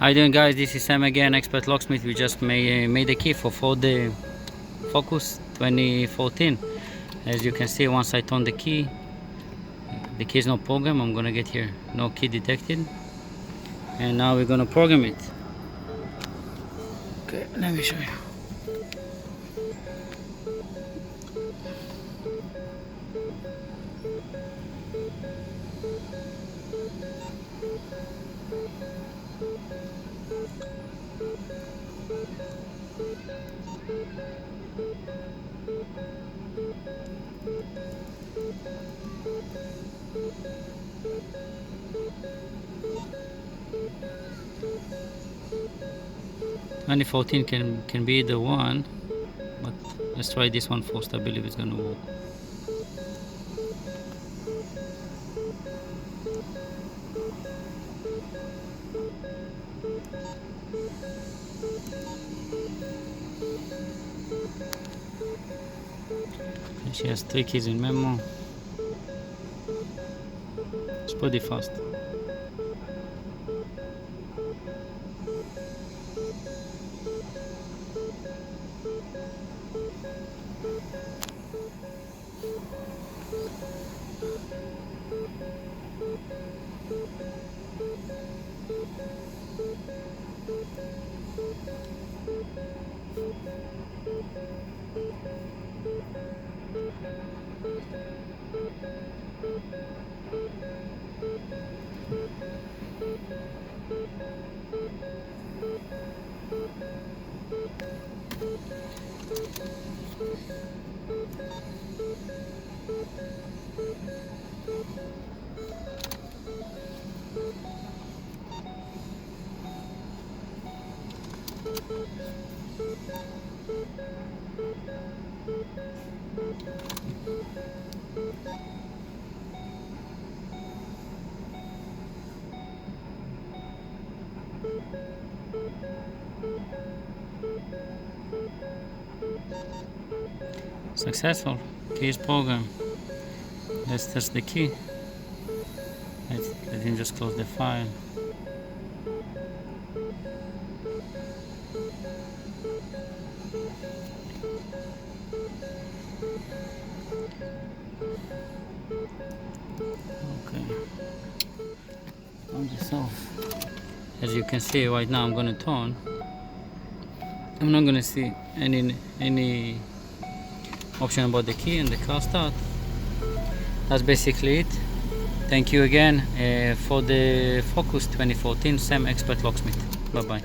How you doing, guys? This is Sam again, Expert Locksmith. We just made a key for the Focus 2014. As you can see, once I turn the key is no program. I'm gonna get here, no key detected, and now we're gonna program it. Okay, let me show you. Only 14 can be the one, but let's try this one first. I believe it's gonna work. She has 3 keys in memo. It's pretty fast. Successful. Key is programmed. Let's test the key. Let him just close the file. Okay. On this off. As you can see right now, I'm gonna turn. I'm not gonna see any option about the key and the car start. That's basically it. Thank you again for the Focus 2014 Sam Expert Locksmith. Bye bye.